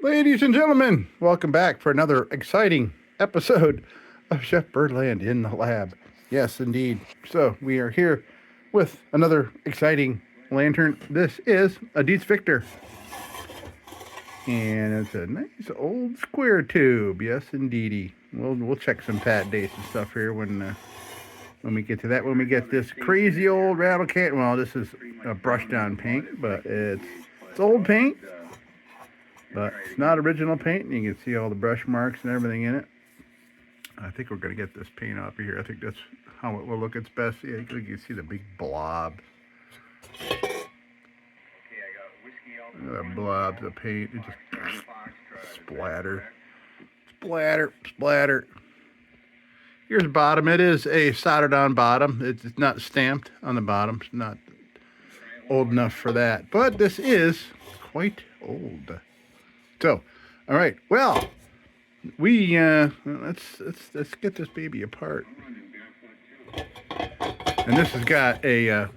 Ladies and gentlemen, welcome back for another exciting episode of Chef Birdland in the lab. Yes, indeed. So we are here with another exciting lantern. This is a DIETZ Victor. And it's a nice old square tube. Yes, indeedy. We'll check some pad dates and stuff here when we get to that. When we get this crazy old rattle can. Well, this is a brushed down paint, but it's old paint. But it's not original paint, and you can see all the brush marks and everything in it. I think we're going to get this paint off of here. I think that's how it will look its best. Yeah, you can see the big blob. The blobs of paint. It just splatter. Splatter. Here's the bottom. It is a soldered on bottom. It's not stamped on the bottom. It's not old enough for that. But this is quite old. So, all right. Well, we let's get this baby apart. And this has got a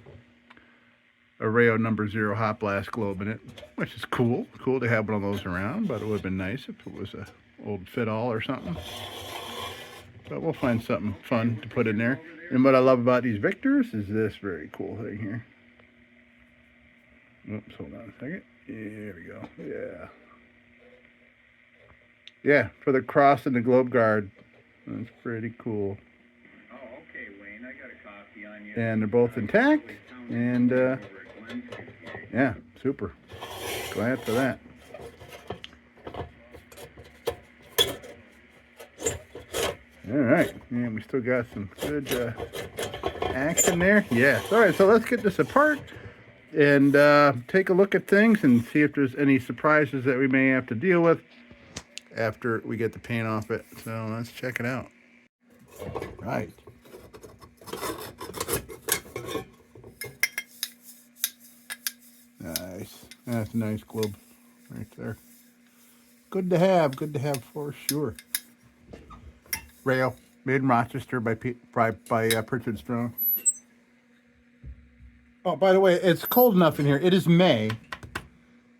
Rayo number 0 hot blast globe in it, which is cool. Cool to have one of those around, but it would have been nice if it was a old fit-all or something. But we'll find something fun to put in there. And what I love about these Victors is this very cool thing here. Oops, hold on a second. There we go. Yeah. Yeah, for the cross and the globe guard. That's pretty cool. Oh, okay, Wayne. I got a copy on you. And they're both intact. And, yeah, super. Glad for that. All right. And we still got some good action there. Yes. All right, so let's get this apart and take a look at things and see if there's any surprises that we may have to deal with after we get the paint off it. So let's check it out. Right. Nice. That's a nice globe right there. Good to have for sure. Rayo, made in Rochester by Pritchard Strong. Oh, by the way, it's cold enough in here. It is May.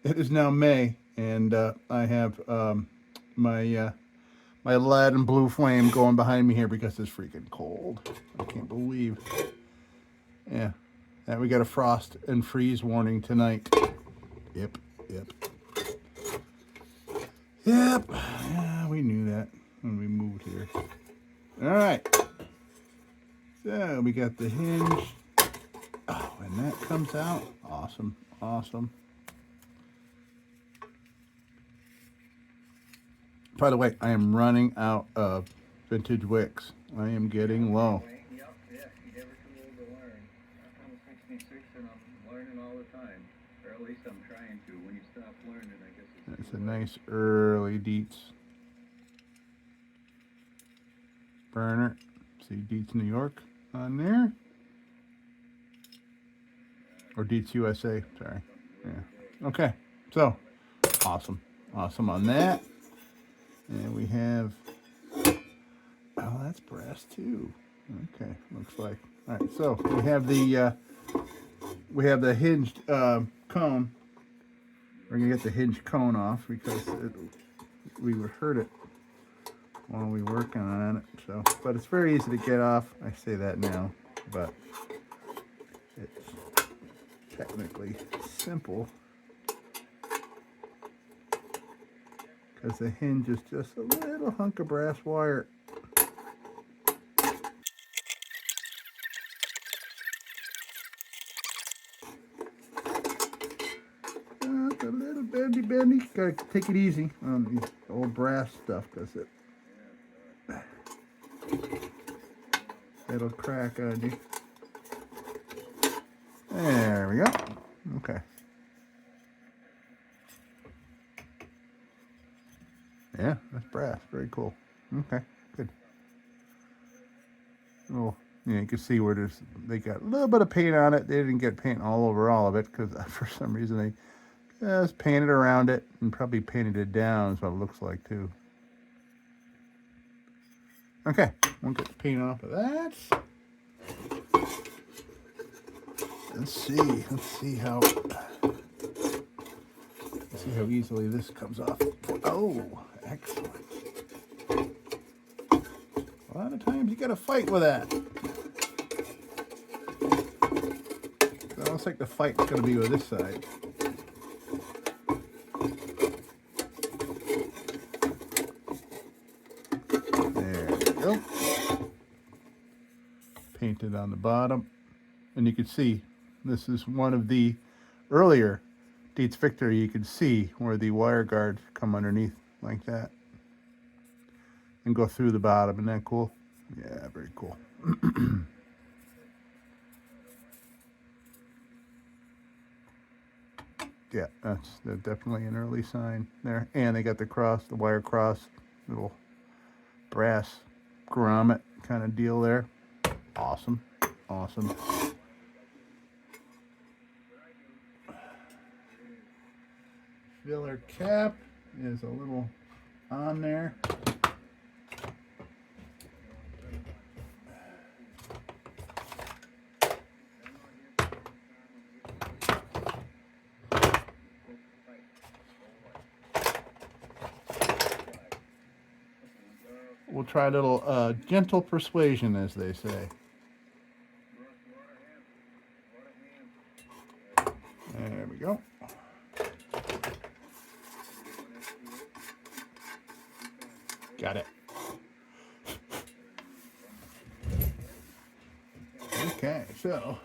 It is now May, and I have my lead and blue flame going behind me here because it's freaking cold. I can't believe. Yeah, and we got a frost and freeze warning tonight. Yep. Yeah, we knew that when we moved here. All right. So we got the hinge. Oh, and that comes out. Awesome. By the way, I am running out of vintage wicks. I am getting low. Yep, yeah, you're never too old to learn. I'm 66 and I'm learning all the time. Or at least I'm trying to. When you stop learning, I guess It's a nice early DIETZ burner. See DIETZ New York on there. Or DIETZ USA, sorry. Yeah. Okay, so awesome on that. And we have, oh, that's brass too. Okay, looks like. All right, so we have the hinged cone. We're gonna get the hinged cone off because we would hurt it while we working on it. So, but it's very easy to get off. I say that now, but it's technically simple. Because the hinge is just a little hunk of brass wire. It's a little bendy. Gotta take it easy on these old brass stuff, because it'll crack on you. There we go. Okay. Yeah, that's brass. Very cool. Okay, good. Well, yeah, you can see where they got a little bit of paint on it. They didn't get paint all over all of it because for some reason they just painted around it and probably painted it down is what it looks like too. Okay, we'll get the paint off of that. Let's see how See how easily this comes off. Oh, excellent. A lot of times you gotta fight with that. It looks like the fight's gonna be with this side. There we go. Painted on the bottom. And you can see this is one of the earlier DIETZ Victor. You can see where the wire guards come underneath like that and go through the bottom. Isn't that cool? Yeah, very cool. Yeah, that's definitely an early sign there. And they got the cross, the wire cross, little brass grommet kind of deal there. Awesome. Awesome. Filler cap is a little on there. We'll try a little gentle persuasion, as they say. There we go. Got it. Okay, so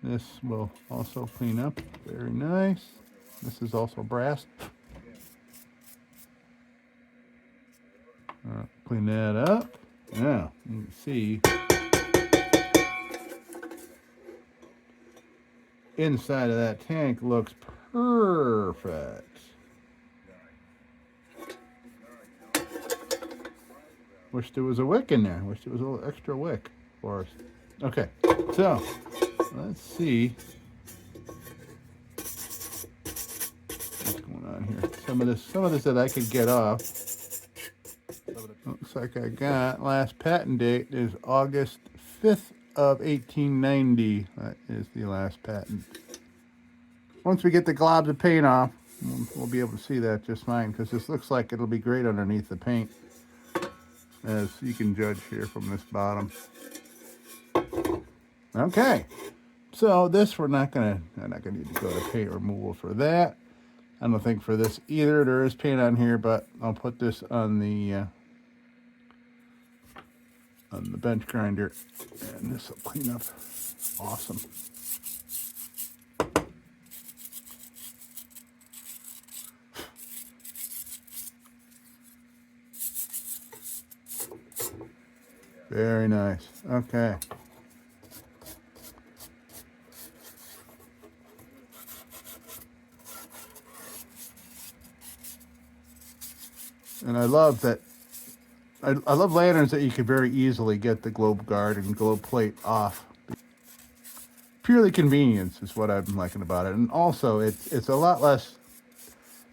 this will also clean up. Very nice. This is also brass. Clean that up. Now, you can see inside of that tank looks perfect. Wish there was a wick in there. Wish there was a little extra wick for us. Okay, so let's see what's going on here. Some of this that I could get off. Looks like I got last patent date is August 5th of 1890. That is the last patent. Once we get the globs of paint off, we'll be able to see that just fine, because this looks like it'll be great underneath the paint, as you can judge here from this bottom. Okay, so this I'm not gonna need to go to paint removal for that. I don't think for this either. There is paint on here, but I'll put this on the bench grinder, and this will clean up awesome. Very nice. Okay. And I love that. I love lanterns that you can very easily get the globe guard and globe plate off. Purely convenience is what I'm liking about it. And also, it's a lot less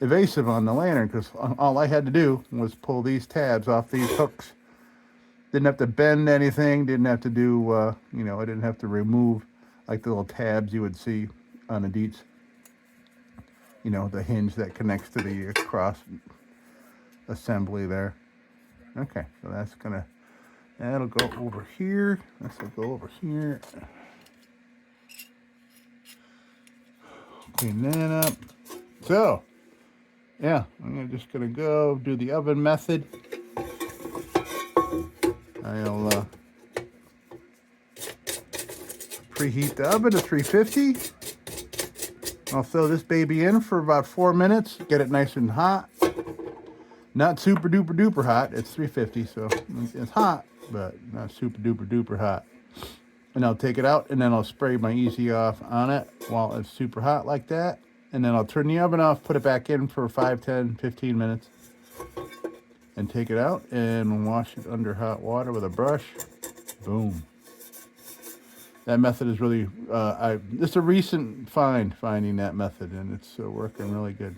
evasive on the lantern, because all I had to do was pull these tabs off these hooks. Didn't have to bend anything. Didn't have to do, I didn't have to remove like the little tabs you would see on a DIETZ. The hinge that connects to the cross assembly there. Okay, so that'll go over here. This will go over here. Clean that up. So, yeah, I'm just gonna go do the oven method. I'll preheat the oven to 350. I'll throw this baby in for about 4 minutes, get it nice and hot. Not super duper duper hot. It's 350, so it's hot, but not super duper duper hot. And I'll take it out, and then I'll spray my Easy Off on it while it's super hot like that. And then I'll turn the oven off, put it back in for 5, 10, 15 minutes. And take it out and wash it under hot water with a brush. Boom. That method is really, it's a recent finding that method, and it's working really good.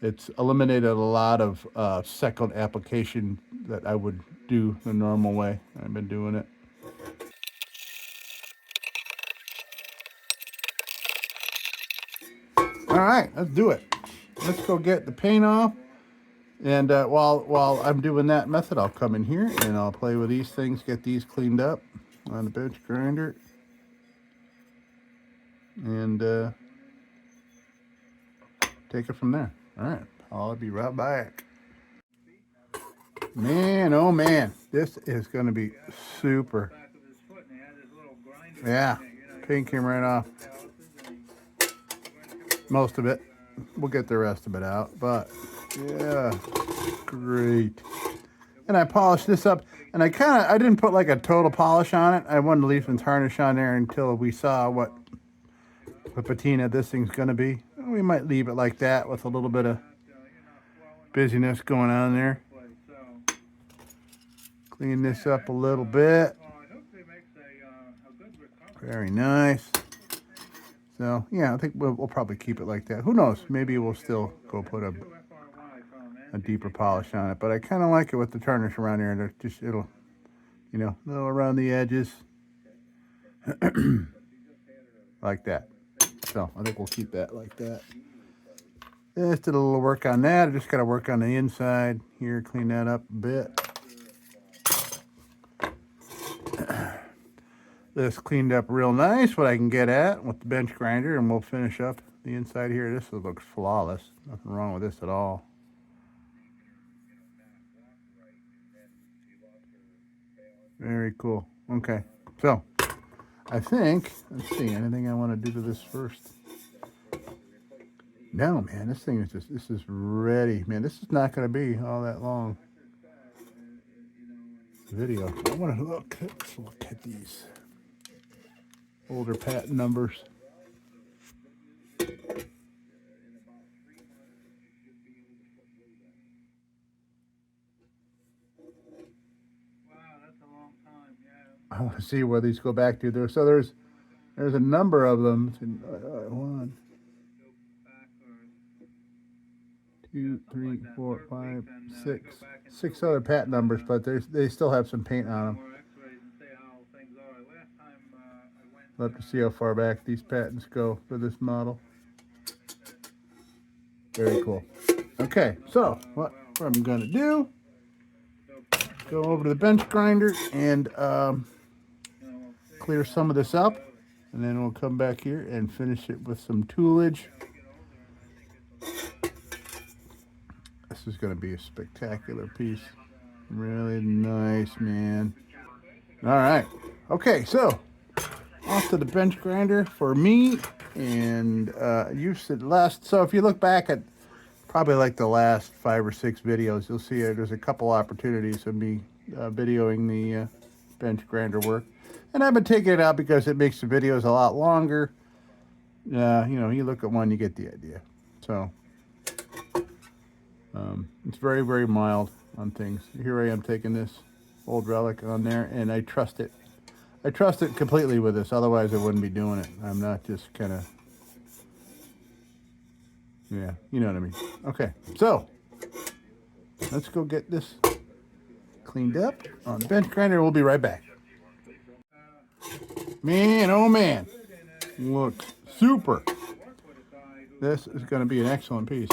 It's eliminated a lot of second application that I would do the normal way. I've been doing it. All right, let's do it. Let's go get the paint off. And while I'm doing that method, I'll come in here and I'll play with these things, get these cleaned up on the bench grinder. And take it from there. All right, I'll be right back. Man, oh man, this is going to be super. Yeah, paint came right off. Most of it. We'll get the rest of it out, but yeah, great. And I polished this up, and I didn't put like a total polish on it. I wanted to leave some tarnish on there until we saw what the patina this thing's going to be. We might leave it like that with a little bit of busyness going on there. Clean this up a little bit. Very nice. So, yeah, I think we'll probably keep it like that. Who knows? Maybe we'll still go put a deeper polish on it. But I kind of like it with the tarnish around here. It'll, you know, a little around the edges. Like that. So, I think we'll keep that like that. Just did a little work on that. I just got to work on the inside here. Clean that up a bit. This cleaned up real nice, what I can get at with the bench grinder, and we'll finish up the inside here. This looks flawless. Nothing wrong with this at all. Very cool. Okay, so I think, let's see, anything I want to do to this first? No, man, this thing is this is ready. Man, this is not going to be all that long video. I want to let's look at these older patent numbers. Wow, that's a long time, yeah. I want to see where these go back to. There's a number of them. 1, 2, 3, 4, 5, 6 other patent numbers, but they still have some paint on them. We'll have to see how far back these patents go for this model. Very cool. Okay, so what I'm going to do, go over to the bench grinder and clear some of this up, and then we'll come back here and finish it with some toolage. This is going to be a spectacular piece. Really nice, man. All right. Okay, so off to the bench grinder for me, and you said last. So if you look back at probably like the last 5 or 6 videos, you'll see there's a couple opportunities of me videoing the bench grinder work, and I've been taking it out because it makes the videos a lot longer. You know, you look at one, you get the idea. So it's very, very mild on things. Here I am taking this old relic on there, and I trust it. I trust it completely with this, otherwise I wouldn't be doing it. I'm not just kind of, yeah, you know what I mean. Okay, so let's go get this cleaned up on the bench grinder. We'll be right back. Man, oh man, looks super. This is going to be an excellent piece.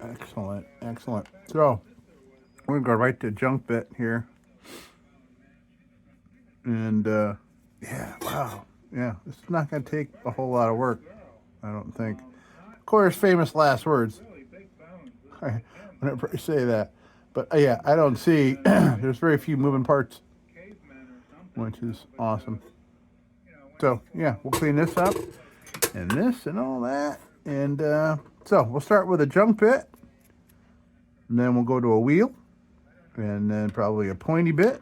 Excellent, excellent. So we're going to go right to junk bit here. And yeah, wow, yeah, this is not going to take a whole lot of work, I don't think. Of course, famous last words whenever I say that. But yeah, I don't see, there's very few moving parts, which is awesome. So yeah, we'll clean this up and this and all that. And so we'll start with a junk bit, and then we'll go to a wheel, and then probably a pointy bit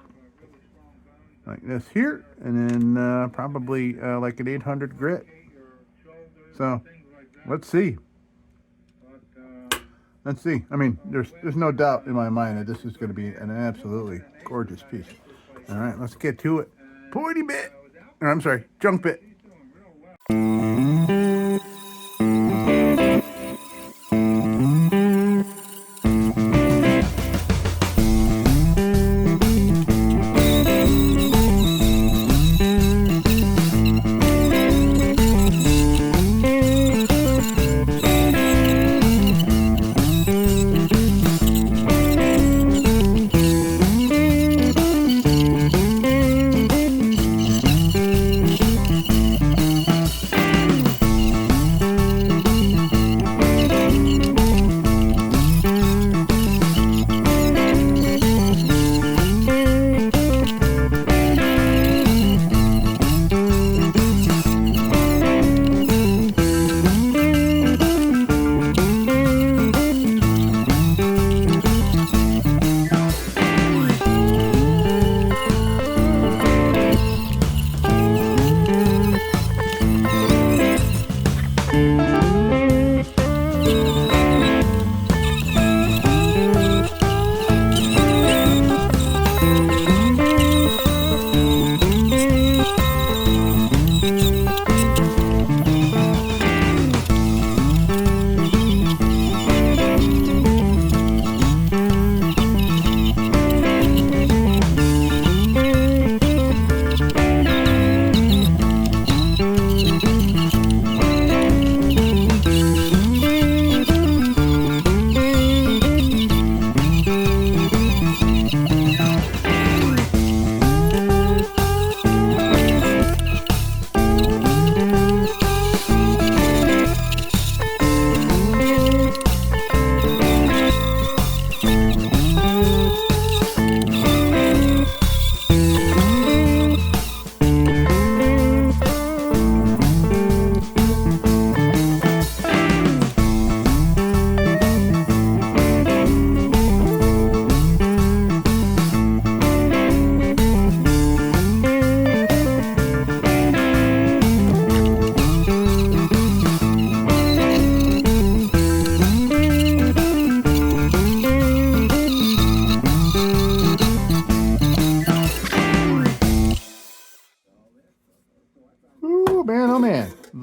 like this here, and then probably like an 800 grit. So let's see. Let's see. I mean, there's no doubt in my mind that this is going to be an absolutely gorgeous piece. All right, let's get to it. Pointy bit. Or, I'm sorry, junk bit.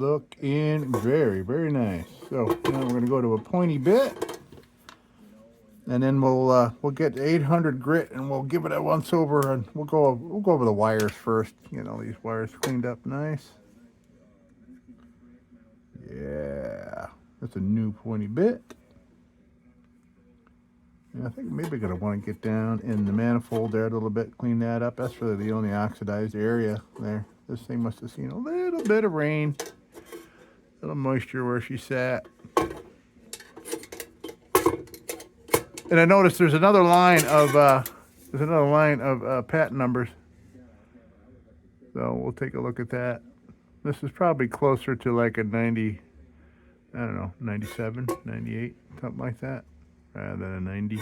looking very, very nice. So now we're gonna go to a pointy bit, and then we'll get 800 grit, and we'll give it a once over, and we'll go over the wires first. You know, these wires cleaned up nice. Yeah, that's a new pointy bit. And I think maybe gonna want to get down in the manifold there a little bit, clean that up. That's really the only oxidized area there. This thing must have seen a little bit of rain, a little moisture where she sat. And I noticed there's another line of patent numbers. So we'll take a look at that. This is probably closer to like a 90, I don't know, 97, 98, something like that, rather than a 90.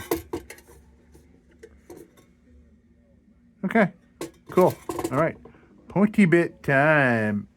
Okay, cool. All right, pointy bit time.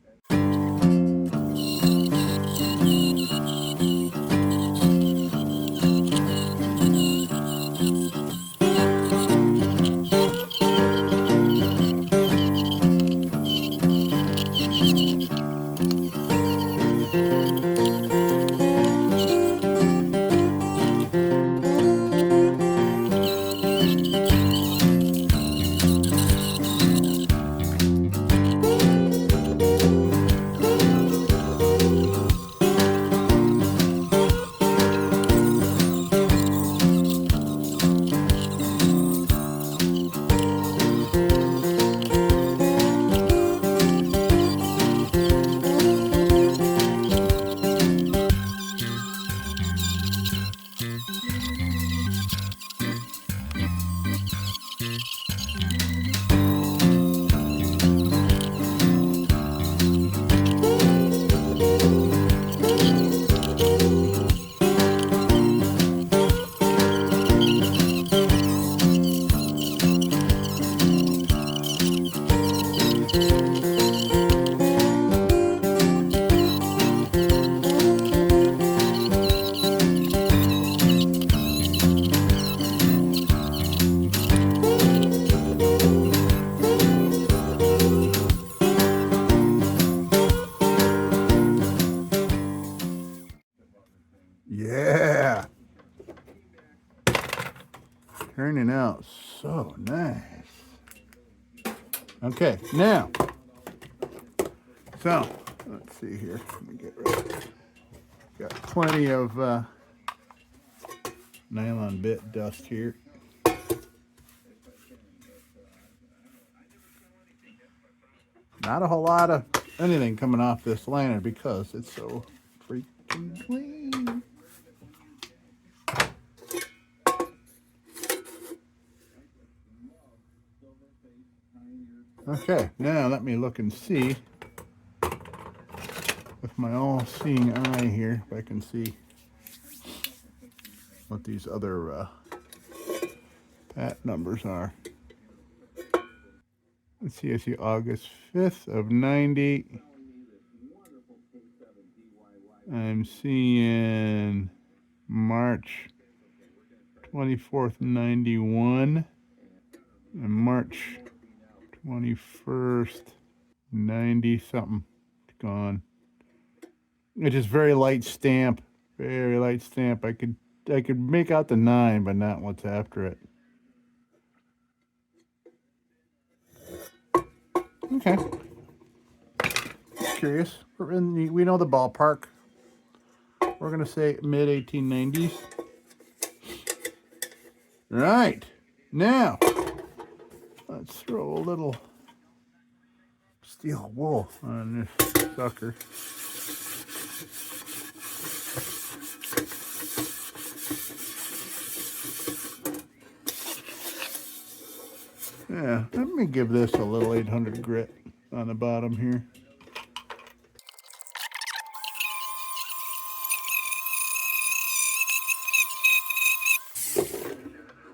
Yeah. Turning out so nice. Okay, now, so let's see here. Let me get rid. Got plenty of nylon bit dust here. Not a whole lot of anything coming off this liner because it's so freaking clean. Okay, now let me look and see with my all-seeing eye here if I can see what these other pat numbers are. Let's see, I see August 5th of 90. I'm seeing March 24th, 91. And March 21st, 90 something. It's gone. It's just very light stamp. Very light stamp. I could make out the 9, but not what's after it. Okay. Curious. We know the ballpark. We're gonna say mid 1890s. Right. Now, let's throw a little steel wool on this sucker. Yeah, let me give this a little 800 grit on the bottom here.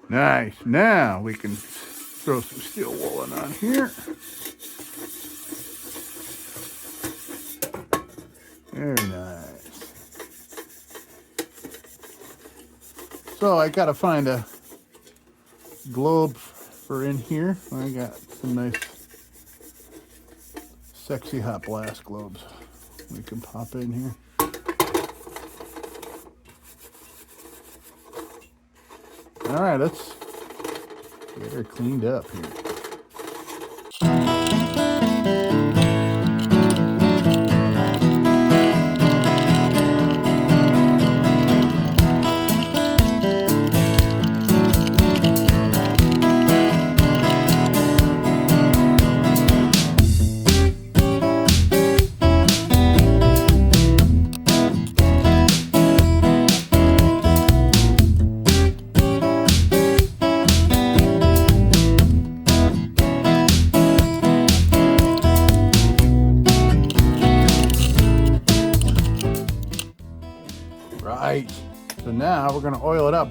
Nice. Now we can throw some steel woolen on here. Very nice. So I gotta find a globe for in here. I got some nice sexy hot blast globes. we can pop in here. All right, let's get her cleaned up here. Right. So now we're gonna oil it up.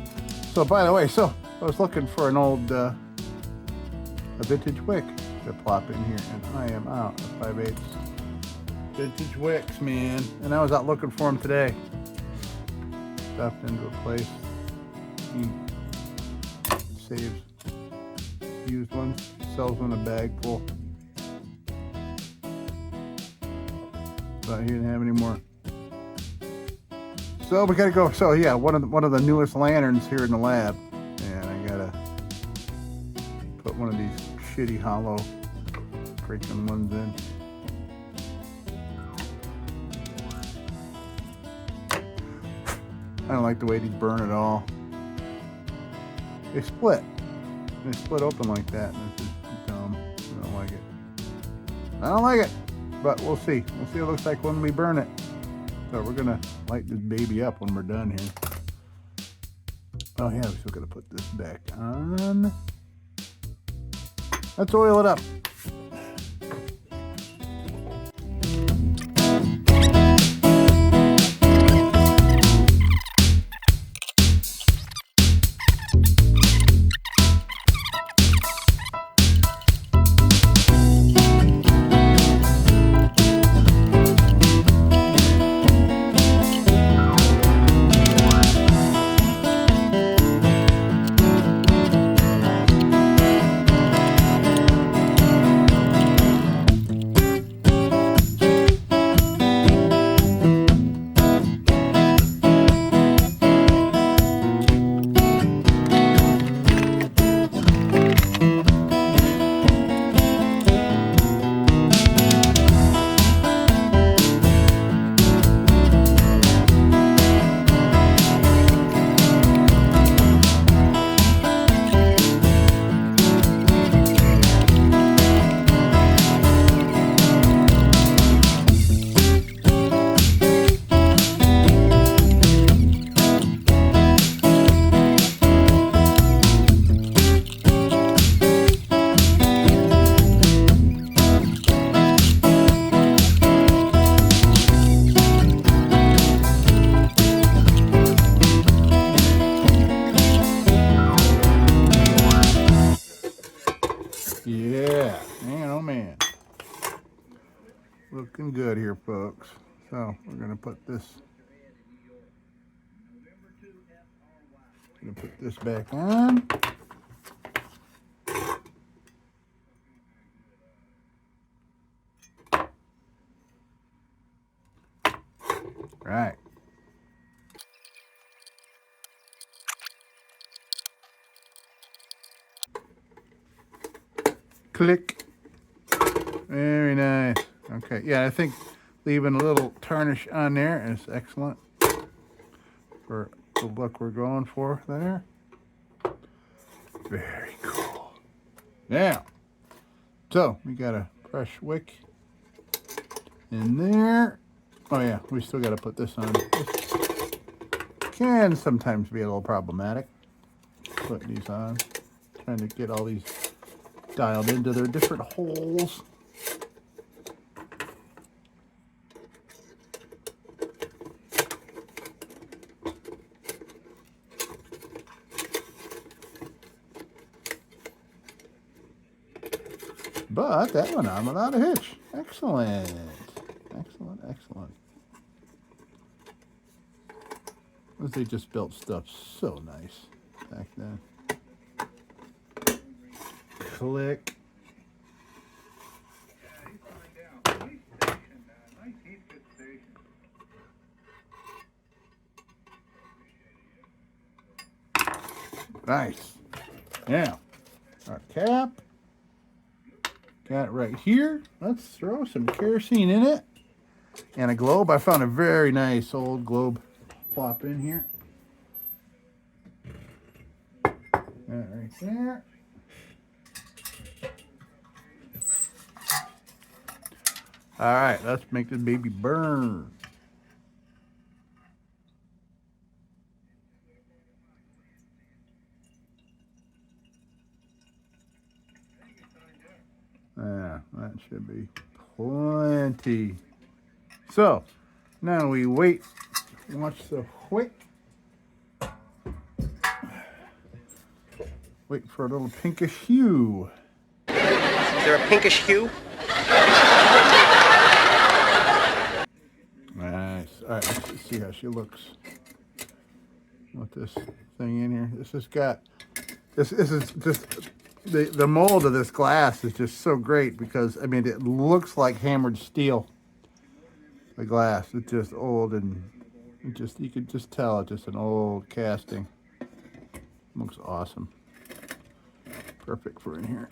So by the way, so I was looking for an old a vintage wick to plop in here, and I am out of 5/8 vintage wicks, man. And I was out looking for them today. Stuffed into a place. He saves used ones, sells them in a bag full. But he didn't have any more. So we gotta go. So yeah, one of the newest lanterns here in the lab, and I gotta put one of these shitty hollow freaking ones in. I don't like the way these burn at all. They split. They split open like that, and it's just dumb. I don't like it. I don't like it. But we'll see. We'll see what it looks like when we burn it. So we're gonna light this baby up when we're done here. Oh yeah, we still gotta put this back on. Let's oil it up. Yeah, man, oh man. Looking good here, folks. So we're gonna put this back on. Right. Click. Very nice. Okay, yeah, I think leaving a little tarnish on there is excellent for the look we're going for there. Very cool. Now, so we got a fresh wick in there. Oh yeah, we still got to put this on. This can sometimes be a little problematic, putting these on, trying to get all these dialed into their different holes. But that went on without a hitch. Excellent. Excellent, excellent. They just built stuff so nice back then. Click. Yeah, he's coming down. Police station, nice heat good station. Nice. Now, our cap. Got it right here. Let's throw some kerosene in it. And a globe. I found a very nice old globe. Plop in here. That right there. All right, let's make this baby burn. Yeah, that should be plenty. So, now we wait. Watch the wick. Wait for a little pinkish hue. Is there a pinkish hue? Nice. All right, let's just see how she looks. With this thing in here. This has got, this is just, the mold of this glass is just so great because, I mean, it looks like hammered steel. The glass, it's just old and it just, you could just tell it's just an old casting. Looks awesome. Perfect for in here.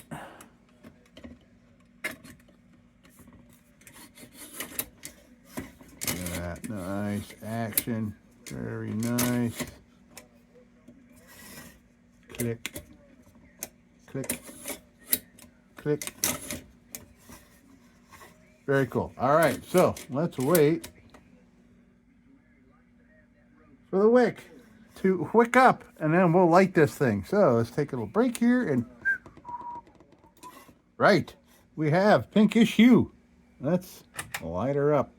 Look at that, nice action, very nice. Click, click, click. Very cool. All right, so let's wait for the wick to wick up, and then we'll light this thing. So let's take a little break here, and right, we have pinkish hue. Let's light her up.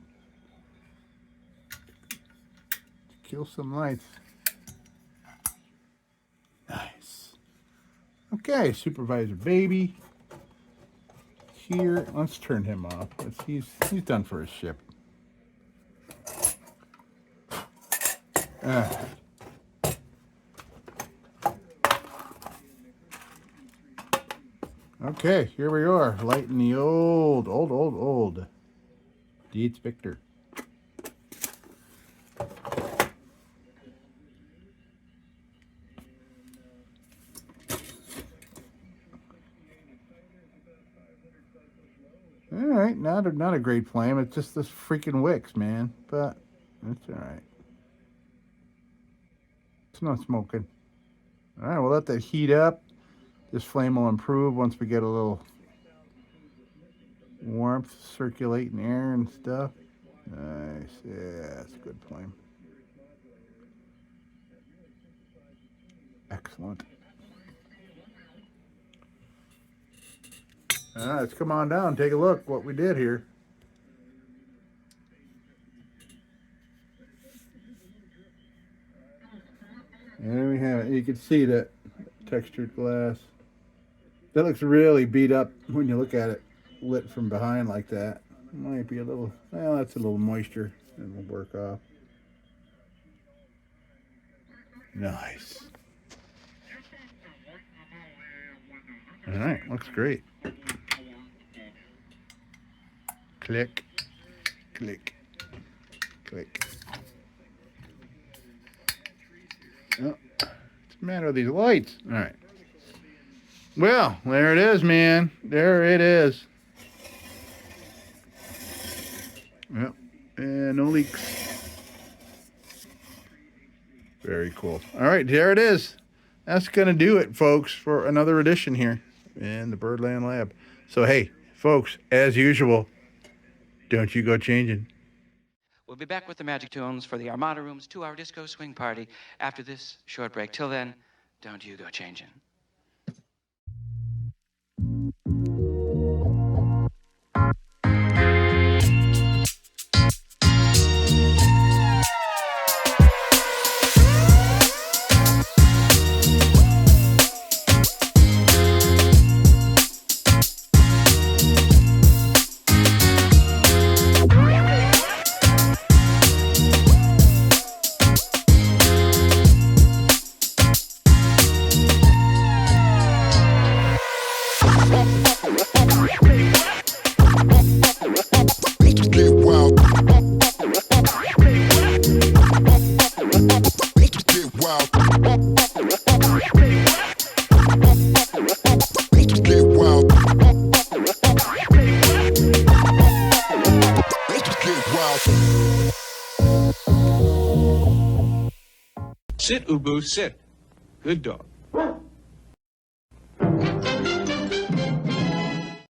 Kill some lights. Nice. Okay, supervisor baby. Here, let's turn him off. He's done for his ship. Okay, here we are, lighting the old DIETZ Victor. All right, not a great flame. It's just this freaking wicks, man. But it's all right. It's not smoking. All right, we'll let that heat up. This flame will improve once we get a little warmth, circulating air and stuff. Nice, yeah, it's a good flame. Excellent. All right, let's come on down and take a look what we did here. And there we have it. You can see that textured glass. That looks really beat up when you look at it lit from behind like that. Might be a little, well, that's a little moisture and we'll work off. Nice. All right, looks great. Click, click, click. Oh, what's the matter with these lights? All right. Well, there it is, man. There it is. Yep. And no leaks. Very cool. All right, there it is. That's going to do it, folks, for another edition here in the Birdland Lab. So, hey, folks, as usual, don't you go changing. We'll be back with the Magic Tunes for the Armada Room's 2-hour disco swing party after this short break. Till then, don't you go changing. Sit, Ubu, sit. Good dog.